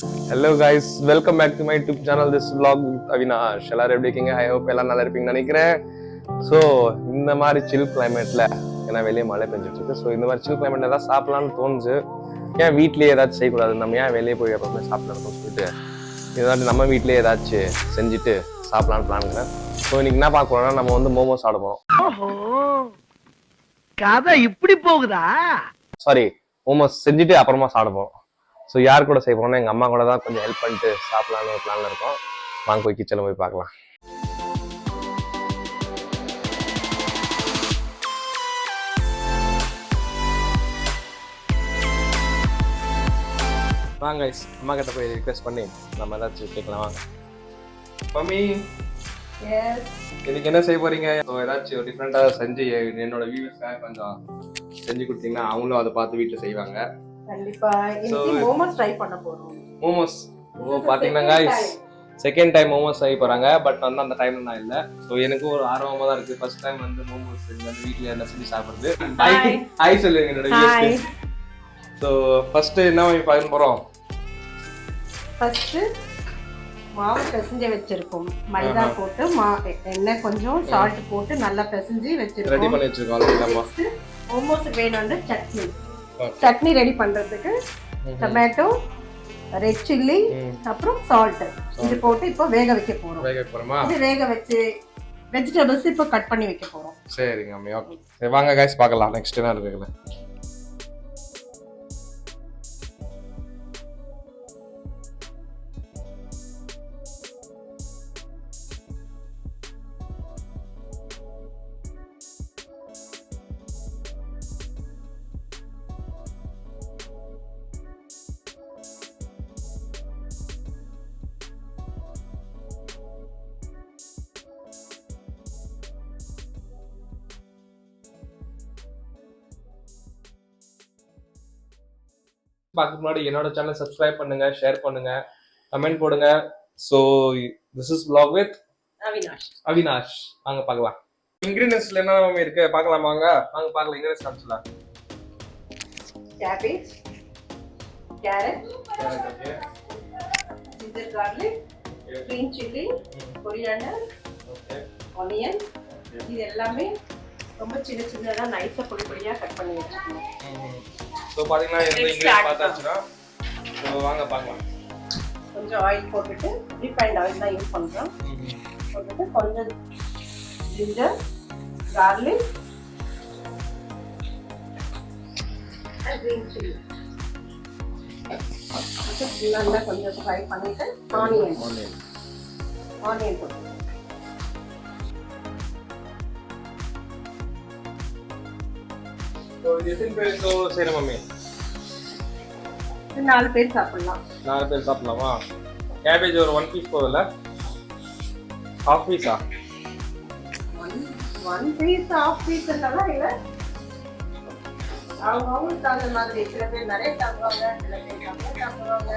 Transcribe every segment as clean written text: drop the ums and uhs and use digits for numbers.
Hello guys, welcome back to my YouTube channel. This vlog with Avinash. எல்லாரும் எப்படி இருக்கீங்க? I hope எல்லாம் நல்லா இருப்பீங்கன்னு நினைக்கிறேன். ஸோ இந்த மாதிரி சில் கிளைமேட்ல ஏன்னா வெளியே மழை பெஞ்சிட்டு இருக்கு. ஸோ இந்த மாதிரி சில் கிளைமேட்ல ஏதாவது சாப்பிடலாம்னு தோணுச்சு. ஏன் வீட்லயே ஏதாச்சும் செய்யக்கூடாது, நம்ம ஏன் வெளியே போய் எப்பவுமே சாப்பிடணும் சொல்லிட்டு ஏதாச்சும் நம்ம வீட்லயே ஏதாச்சும் செஞ்சுட்டு சாப்பிடலான்னு பிளான் பண்ணேன். ஸோ இன்னைக்கு என்ன பார்க்க போறோம்னா நம்ம வந்து மோமோஸ் சாப்பிட போறோம். கதை இப்படி போகுதா? சாரி, மோமோஸ் செஞ்சுட்டு அப்புறமா சாப்பிட போறோம். ஸோ யார் கூட செய்ய போறோம்னா எங்கள் அம்மா கூட தான் கொஞ்சம் ஹெல்ப் பண்ணிட்டு சாப்பிடலான்னு ஒரு பிளான்ல இருக்கோம். வாங்க போய் கிச்சனில் போய் பார்க்கலாம். வாங்க அம்மா கிட்ட போய் ரிக்வெஸ்ட் பண்ணி நம்ம ஏதாச்சும் கேட்கலாம். வாங்க மம்மி, இதுக்கு என்ன செய்ய போறீங்க? ஏதாச்சும் ஒரு டிஃப்ரெண்டாக செஞ்சு என்னோட வியூவர்ஸ்க்காக கொஞ்சம் செஞ்சு கொடுத்தீங்கன்னா அவங்களும் அதை பார்த்து வீட்டில் செய்வாங்க. கண்டிப்பா இன்னைக்கு மோமோஸ் ட்ரை பண்ண போறோம். மோமோஸ் பாத்தீங்கன்னா गाइस செகண்ட் டைம் மோமோஸ் செய்ய போறாங்க. பட் வந்து அந்த டைம்ல நான் இல்ல. சோ எனக்கு ஒரு ஆர்வமா தான் இருக்கு. ஃபர்ஸ்ட் டைம் வந்து மோமோஸ் வந்து வீட்ல என்ன செஞ்சு சாப்பிடுறது. ஹாய் சொல்லுங்க என்னோட வியூவர்ஸ். சோ ஃபர்ஸ்ட் என்ன பண்ண போறோம்? ஃபர்ஸ்ட் மாவு பிசைஞ்சு வச்சிருக்கோம். மைதா போட்டு எண்ணெய் கொஞ்சம் சால்ட் போட்டு நல்லா பிசைஞ்சு வச்சிருக்கோம். ரெடி பண்ணி வச்சிருக்கோம் ஆல்ரெடி. மோமோஸ்க்கு வேணும்னா சட்னி ரெடி பண்றதுக்கு டொமேட்டோ, ரெட் சில்லி, அப்புறம் சால்ட் இது போட்டு இப்போ வேக வைக்க போறோம். இது வேக வச்சு வெஜிடபிள்ஸ் இப்போ கட் பண்ணி வைக்க போறோம். சரிங்க அம்மி, ஓகே. சரி வாங்க गाइस பார்க்கலாம் நெக்ஸ்ட் என்ன இருக்குன்னு. பார்க்க முன்னாடி என்னோட சேனல் சப்ஸ்கிரைப் பண்ணுங்க, ஷேர் பண்ணுங்க, கமெண்ட் போடுங்க. So this is vlog with Avinash. வாங்க பார்க்கலாம். இன்கிரிடியன்ட்ஸ்ல என்ன இருக்கு பார்க்கலாம். வாங்க பார்க்கலாம். இன்கிரிடியன்ட்ஸ் காமிச்சலாம். Cabbage, carrot, ginger garlic, green chilli, coriander, onion. இது எல்லாமே ரொம்ப சின்ன சின்னதா நைஸா பொடியா கட் பண்ணி வச்சிருக்கோம். சோ பாத்தீங்கன்னா இந்த இன்கிரிடியன்ட் பார்த்தாச்சுனா சோ வாங்க பார்க்கலாம். கொஞ்சம் ஆயில் போட்டுட்டு ரீஃபைண்ட் ஆயில் தான் யூஸ் பண்றோம். போட்டுட்டு கொஞ்சம் ginger, garlic and green chilli. அது நல்லா கொஞ்சம் ஃப்ரை பண்ணிட்டு ஆனியன் போட்டு சோ இது எத்தனை பேர் செய்யணும் மம்மி? 4 பேர் சாப்பிடலாம். 4 பேர் சாப்பிடலாமா? கேபேஜ் ஒரு 1 பீஸ் போதும்ல? ஹாஃப் பீஸா? 1 பீஸ் ஹாஃப் பீஸ் எல்லாம் இல்ல. அவங்களுக்கு தகுந்த மாதிரி. சில பேர் நிறைய சாப்பிடுவாங்க, சில பேர் கம்மியா சாப்பிடுவாங்க,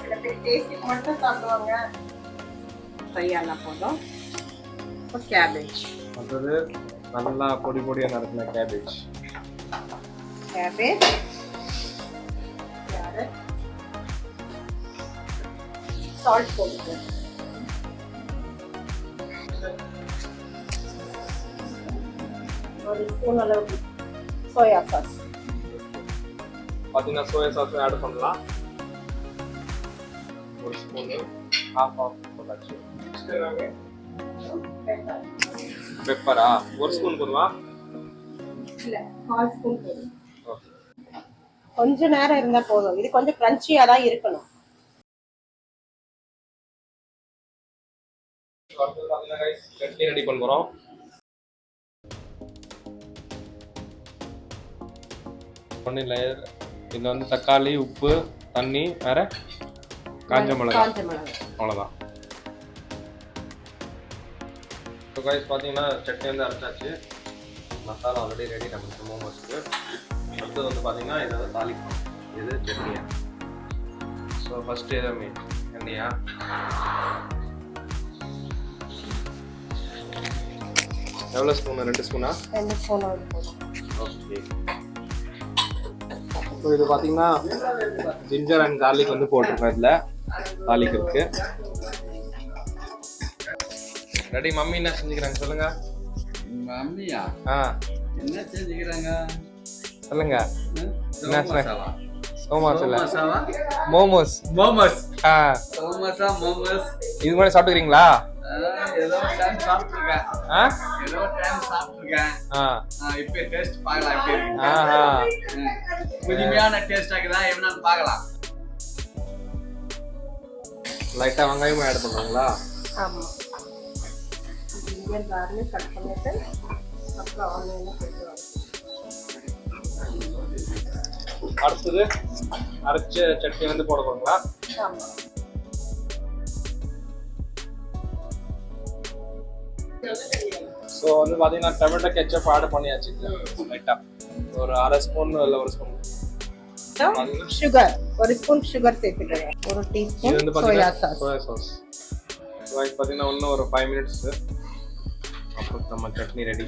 சில பேர் டேஸ்ட் மட்டும் சாப்பிடுவாங்க. ஃப்ரையானா போதும். இப்போ கேபேஜ் அடுத்தது நல்லா பொடியா நறுக்குன கேபேஜ், கேரட், சால்ட் போட்டு ஒரு ஸ்பூன் அளவுக்கு சோயா சாஸ். பாத்தீங்கன்னா சோயா சாஸ் ஆட் பண்ணலாம். ஒரு ஸ்பூன் ஹாஃப் போட்டாச்சு. பெப்பரா ஒரு ஸ்பூன் போடுவா? இல்ல 1/2 ஸ்பூன் போதும். கொஞ்ச நேரம் இருந்தா போதும். இது கொஞ்சம் கிரன்ச்சியா தான் இருக்கணும். சட்னி ரெடி பண்ண போறோம். ஒண்ணு லேயர். இது வந்து தக்காளி, உப்பு, தண்ணி, வேற காஞ்ச மிளகாய், அவ்வளவுதான். ஸோ गाइस பாத்தீங்கன்னா சட்னி வந்து அரைச்சாச்சு. மசாலா ஆல்ரெடி ரெடி நம்ம மோமோஸ்க்கு. அடுத்தது வந்து பாத்தீங்கன்னா இதை வந்து தாளிக்கணும். இது சட்னியா. ஸோ ஃபர்ஸ்ட் எதுவுமே எண்ணெயா எவ்வளோ ஸ்பூன்? 2 ஸ்பூனா? 2 ஸ்பூன் ஆயில் போதும். ஓகே. ஸோ இது பார்த்தீங்கன்னா ஜிஞ்சர் அண்ட் கார்லிக் வந்து போட்டிருக்கோம். இதில் கார்லிக் இருக்கு. ரெடி. மம்மி என்ன செஞ்சுக்கிறாங்க சொல்லுங்க. மம்மியா என்ன செஞ்சுக்கிறாங்க சொல்லுங்க. என்ன மோமோஸ் மோமோஸ். மோமோஸ் ஆ சமோசா மோமோஸ் இது மாதிரி சாப்பிட்டுக்கிறீங்களா? ஏதோ டைம் சாப்பிட்டுருக்கேன். ஆ ஏதோ டைம் சாப்பிட்டுருக்கேன். இப்போ டேஸ்ட் பார்க்கலாம் எப்படி இருக்கு. ஆஹா புதுமையான டேஸ்ட் ஆகுதா என்னன்னு பார்க்கலாம். லைட்டாக வெங்காயமும் ஆட் பண்ணுவாங்களா? ஆமாம். இந்தியன் கார்லிக் கட் பண்ணிட்டு அப்புறம் ஆனியனை போட்டுருவாங்க. அடுத்தது அரைச்ச சட்னி வந்து போட போறீங்களா? ஆமாம். ஸோ வந்து பார்த்தீங்கன்னா டொமேட்டோ கெச்சப் ஆட் பண்ணியாச்சு. லைட்டாக ஒரு அரை ஸ்பூன் இல்லை ஒரு ஸ்பூன் சுகர், ஒரு ஸ்பூன் சுகர் சேர்த்துக்கிறேன். ஒரு இது டீஸ்பூன் வந்து சோயா பார்த்தீங்கன்னா சாஸ். Soya sauce. பார்த்தீங்கன்னா இன்னும் ஒரு 5 மினிட்ஸ் அப்புறம் நம்ம சட்னி ரெடி.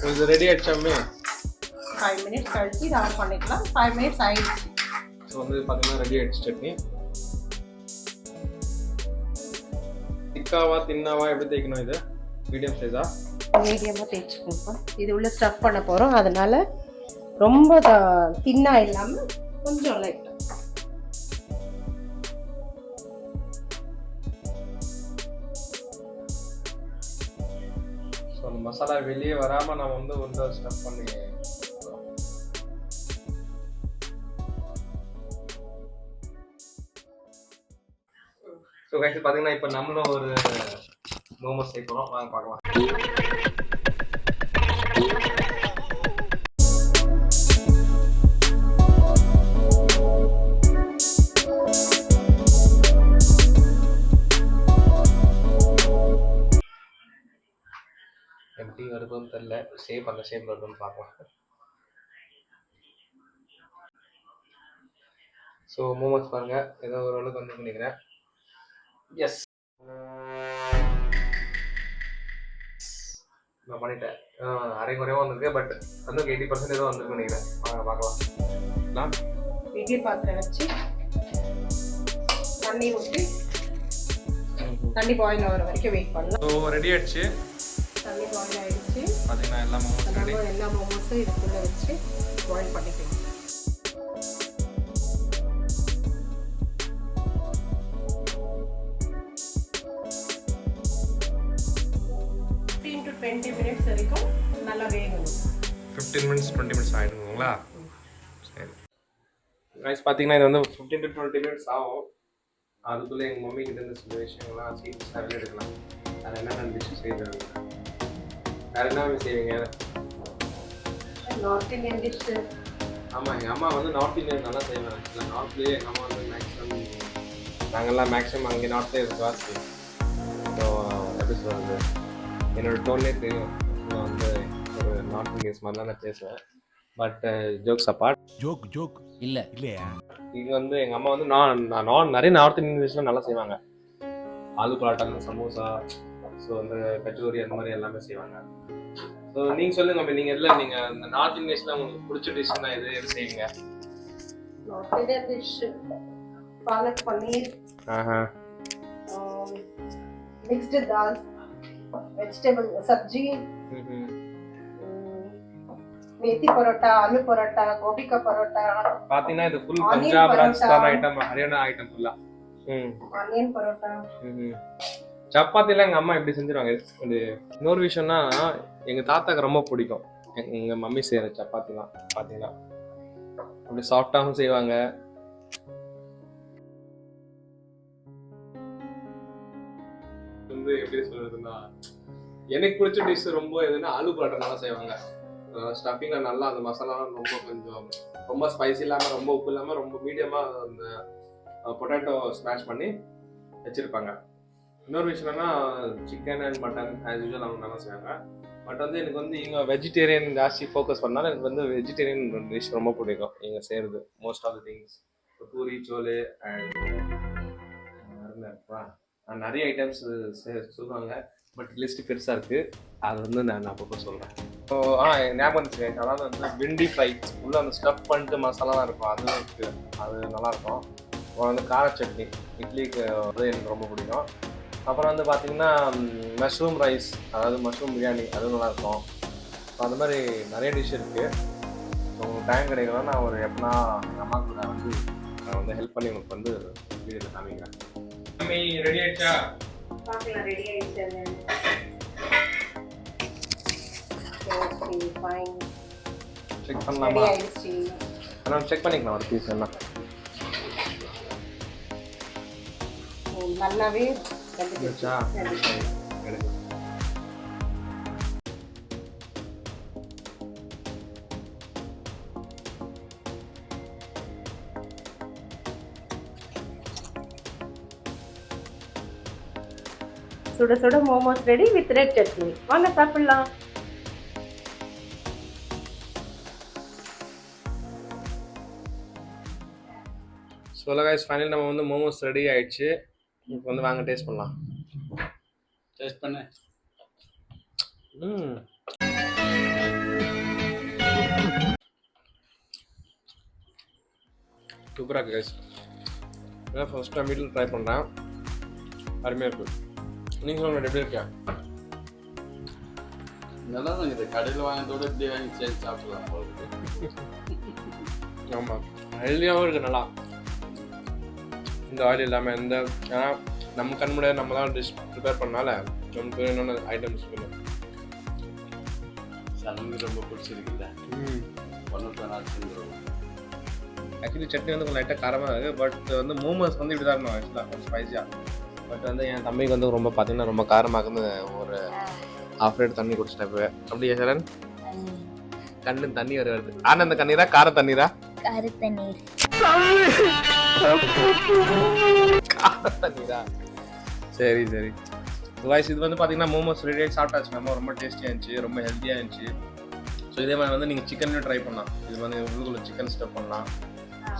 இது ரெடி ஆயிடுச்சாமே. 5 மினிட்ஸ் கழிச்சு இதை ஆட் பண்ணிக்கலாம். 5 மினிட்ஸ் ஆயிடுச்சு. ஸோ வந்து பார்த்தீங்கன்னா ரெடி ஆயிடுச்சு சட்னி. திக்காவா தின்னாவா எப்படி தேய்க்கணும்? இது மீடியம் சைஸா? மீடியமாக தேய்ச்சிக்கணும். இது உள்ள ஸ்டஃப் பண்ண போகிறோம், அதனால ரொம்ப தின்னா இல்லாமல் கொஞ்சம் லைட்டாக. ஸோ அந்த மசாலா வெளியே வராமல் நம்ம வந்து உள்ள ஸ்டஃப் பண்ணி. ஸோ கைஸ் பார்த்தீங்கன்னா இப்போ நம்மளும் ஒரு மோமோஸ் சேர்க்கிறோம். வாங்க பார்க்கலாம். எப்படி வருதுன்னு தெரியல. ஷேப் அந்த ஷேப் வருதுன்னு பார்க்கலாம். ஸோ மோமோஸ் பாருங்க ஏதோ ஓரளவுக்கு வந்து நினைக்கிறேன். எஸ் நான் பண்ணிட்டேன். அரை குறைவாக வந்திருக்கு. பட் வந்து 80% ஏதோ வந்துருக்கு நினைக்கிறேன். வாங்க பார்க்கலாம். இட்லி பாத்திரம் வச்சு தண்ணி ஊற்றி தண்ணி பாயில் ஆகிற வரைக்கும் வெயிட் பண்ணலாம். ஸோ ரெடி ஆயிடுச்சு. தண்ணி பாயில் ஆகிடுச்சு. பார்த்தீங்கன்னா எல்லா மோமோஸ் ரெடி. எல்லா மோமோஸும் இதுக்குள்ளே வச்சு பாயில் பண்ணிக்கலாம். 15 to 20 மினிட்ஸ் வரைக்கும் நல்லா வேகணும். 15 மினிட்ஸ் 20 மினிட்ஸ் ஆகிடுங்களா? சரி ரைஸ் பார்த்தீங்கன்னா இது வந்து 15 to 20 மினிட்ஸ் ஆகும். அதுக்குள்ளே எங்கள் மம்மி கிட்ட இருந்து சில விஷயங்கள்லாம் சீக்கிரம் வெளியே எடுக்கலாம். அது என்னென்ன டிஷ் செய்யறது? வேறு என்ன செய்வீங்க? North Indian dish. ஆமாம், எங்கள் அம்மா வந்து நார்த் இந்தியன் நல்லா செய்வாங்க. ஆக்சுவலாக நார்த்லேயே எங்கள் அம்மா வந்து மேக்ஸிமம் நாங்கள்லாம் மேக்ஸிமம் அங்கே நார்த்லேயே ஜாஸ்தி. ஸோ எப்படி சொல்கிறது, என்னோடய டோன்லே தெரியும் நான் வந்து ஒரு நார்த் இந்தியன்ஸ் மாதிரி தான் நான் பேசுவேன். பட் ஜோக்ஸ் அப்பார்ட், ஜோக் இல்லை இல்லையா, இது வந்து எங்கள் அம்மா வந்து நான் நிறைய நார்த் இந்தியன் டிஷ்லாம் நல்லா செய்வாங்க. ஆலு பராட்டா, சமோசா, ஸோ வந்து கச்சோரி அந்த மாதிரி எல்லாமே செய்வாங்க. ஸோ நீங்கள் சொல்லுங்க மம்மி, நீங்கள் எதில் நீங்கள் இந்த நார்த் இந்தியன்ஸில் உங்களுக்கு பிடிச்ச டிஷ்னா எது செய்வீங்க? நார்த் இந்தியன் டிஷ் பாலக் பன்னீர், மிக்ஸ்டு தால், வெஜிடபிள் சப்ஜி, मेथी परोटा, आलू परोटा, गोभी का परोटा. பாத்தீங்கன்னா இது full Punjab Rajasthan item, Haryana item ஃபுல்லா. ஆனியன் பரோட்டா. சப்பாத்தில எங்க அம்மா எப்படி செஞ்சிருவாங்க. இது இன்னொரு விஷயம்னா எங்க தாத்தாக்கு ரொம்ப பிடிக்கும் எங்க மம்மி செய்யற சப்பாத்திலாம். பாத்தீங்கன்னா அப்படி சாஃப்டாகவும் செய்வாங்க. வந்து எப்படி சொல்றதுன்னா எனக்கு பிடிச்ச டிஷ் ரொம்ப எதுனா ஆலு பரோட்டா நல்லா செய்வாங்க. ஸ்டஃபிங்ல நல்லா அந்த மசாலாலாம் ரொம்ப கொஞ்சம் ரொம்ப ஸ்பைசி இல்லாமல், ரொம்ப உப்பு இல்லாமல், ரொம்ப மீடியமாக அந்த பொட்டேட்டோ ஸ்மாஷ் பண்ணி வச்சுருப்பாங்க. இன்னொரு விஷயம் என்னன்னா chicken and mutton as usual அவங்க நல்லா செய்வாங்க. பட் வந்து எனக்கு வந்து இங்கே வெஜிடேரியன் ஜாஸ்தி ஃபோக்கஸ் பண்ணாலும் எனக்கு வந்து வெஜிடேரியன் டிஷ் ரொம்ப பிடிக்கும். இங்கே செய்கிறது most of the things puri, chole and நிறைய ஐட்டம்ஸ் சொல்லுவாங்க. பட் லிஸ்ட் பெருசாக இருக்குது. அது வந்து நான் அப்பப்போ சொல்கிறேன். ஸோ ஞாபகம் இருந்துச்சு. அதாவது வந்து வெண்டி ஃப்ரை உள்ளே அந்த ஸ்டஃப் பண்ணிட்டு மசாலாலாம் இருக்கும், அதுவும் இருக்குது. அது நல்லாயிருக்கும். அப்புறம் வந்து கார சட்னி இட்லிக்கு வந்து எனக்கு ரொம்ப பிடிக்கும். அப்புறம் வந்து பார்த்திங்கன்னா மஷ்ரூம் ரைஸ், அதாவது மஷ்ரூம் பிரியாணி, அதுவும் நல்லாயிருக்கும். ஸோ அந்த மாதிரி நிறைய டிஷ் இருக்குது. ஸோ உங்களுக்கு டைம் கிடைக்கலாம், நான் ஒரு எப்படின்னா எங்கள் அம்மா கூட வந்து நான் வந்து ஹெல்ப் பண்ணி உங்களுக்கு வந்து வீடியோவில் காமிக்கிறேன். மம்மி ரெடி ஆயிடுச்சா? பார்க்கலாம், ரெடி ஆயிடுச்சு. ஓகே ஃபைன், செக் ரெடி பண்ணலாமா? ஆயிடுச்சு. நான் செக் பண்ணிக்கலாம் ஒரு பீஸ் எல்லாம். நல்லாவே வந்துச்சா? எடுக்கு. சுட சுட momos ready with red chutney. வாங்க சாப்பிடலாம். ஸோ கைஸ் ஃபைனல் நம்ம வந்து மோமோஸ் ரெடி ஆயிடுச்சு. இப்போ வந்து வாங்க டேஸ்ட் பண்ணலாம். டேஸ்ட் பண்ணு. சூப்பராக இருக்குது கைஸ். இதான் ஃபர்ஸ்ட் டைம் வீட்டில் ட்ரை பண்ணுறேன். அருமையாக இருக்குது. நீங்கள் சொல்லுங்கள் எப்படி இருக்கா? நல்லா தான் இருக்குது. கடையில் வாங்கினதோட இப்படி வாங்கி சேர்த்து சாப்பிடலாம் போல. ஆமாம், ஹெல்த்தியாகவும் இருக்குது நல்லா. இந்த ஆயில் இல்லாமல் எந்த, ஏன்னா நம்ம கண் முன்னாடி நம்ம தான் டிஷ் ப்ரிப்பேர் பண்ணனால நமக்கு என்னென்ன ஐட்டம்ஸ் வேணும். சனங்க ரொம்ப பிடிச்சிருக்குல்ல. ஆக்சுவலி சட்னி வந்து கொஞ்சம் லைட்டாக காரமாக இருக்குது. பட் வந்து மோமோஸ் வந்து இப்படி தான் இருக்கணும் ஆக்சுவலாக, கொஞ்சம் ஸ்பைஸியாக. பட் வந்து என் தம்பிக்கு வந்து ரொம்ப பார்த்தீங்கன்னா ரொம்ப காரமாக ஒரு ஹாஃப் லிட்டர் தண்ணி குடிச்சிட்டேன் இப்போ. அப்படியே சரண் கண்ணு தண்ணி வருது. ஆனந்த கண்ணீரா கார தண்ணீரா? கார தண்ணீர். கார தண்ணீரா? சரி சரி. வாய்ஸ் இது வந்து பார்த்தீங்கன்னா மோமோஸ் ரெடி ஆகி சாப்பிட்டாச்சு நம்ம. ரொம்ப டேஸ்டியாக இருந்துச்சு, ரொம்ப ஹெல்த்தியாக இருந்துச்சு. ஸோ இதே மாதிரி வந்து நீங்கள் சிக்கன்லையும் ட்ரை பண்ணலாம். இது வந்து உள்ளுக்குள்ள சிக்கன் ஸ்டஃப் பண்ணலாம்.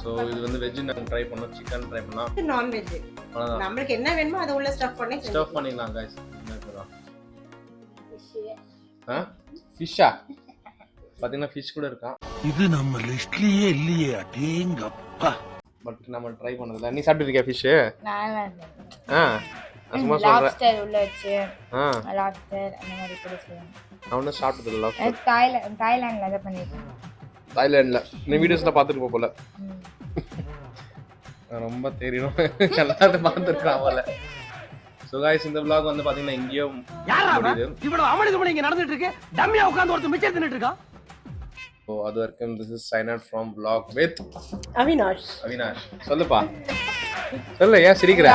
ஸோ இது வந்து வெஜ்ஜு நாங்கள் ட்ரை பண்ணோம், சிக்கன் ட்ரை பண்ணலாம், நான்வெஜ் அவ்வளோதான். நம்மளுக்கு என்ன வேணுமோ அதை உள்ள ஸ்டஃப் பண்ணி ஸ்டஃப் பண்ணிக்கலாம் கைஸ். ஃபிஷ்ஷா? பார்த்தீங்கன்னா ஃபிஷ் கூட இருக்கான். இது நம்ம லிஸ்ட்லயே இல்லையே. அடேங்கப்பா. பட் நம்ம ட்ரை பண்ணதில்ல. நீ சாப்பிட்டுருக்கியா ஃபிஷ்ஷு? சும்மா சொல்கிறேன். லாப்ஸ்டர் உள்ள வச்சு லாப்ஸ்டர் அந்த மாதிரி கூட செய்வாங்க. நான் ஒன்றும் சாப்பிட்டதில்ல. தாய்லாண்டில் அதை பண்ணியிருக்கேன். தாய்லாண்டில் நீ வீடியோஸில் பார்த்துட்டு போல. ரொம்ப தெரியும், எல்லாத்தையும் பார்த்துருக்கான் போல. ஸோ காய்ஸ் இந்த vlog வந்து பார்த்தீங்கன்னா இங்கேயோ முடியுது. இவ்வளவு அமளிதுமணி இங்க நடந்துட்டு இருக்கு. டம்மியா உட்கார்ந்து ஒருத்தர் மிச்சம் தின்னுட்டு இருக்கான். ஸோ அது வரைக்கும் this is sign out from vlog with Avinash. சொல்லுப்பா, சொல்லு. ஏன் சிரிக்கிற?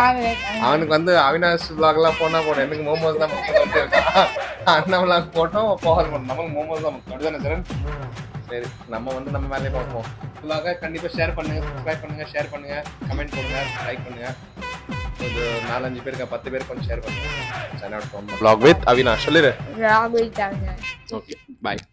அவனுக்கு வந்து அவினாஷ் vlogலாம் போனால் போடும், எனக்கு மோமோஸ் தான் முக்கியம் இருக்கான். அண்ணன் vlog போட்டோம் போகாது போட்டோம், நமக்கு மோமோஸ் தான் முக்கியம். அப்படிதானே சரண்? சரி, நம்ம வந்து நம்ம மேலே பார்ப்போம். vlog கண்டிப்பாக ஷேர் பண்ணுங்கள், சப்ஸ்கிரைப் பண்ணுங்கள், ஷேர் பண்ணுங்கள், கமெண்ட் பண்ணுங்கள், லைக் பண்ணுங்கள். ஒரு 4-5 பேருக்கு 10 பேருக்கு கொஞ்சம் ஷேர் பண்ணுங்கள். sign out from vlog with Avinash. சொல்லிடு. vlog with Avinash. Okay, bye.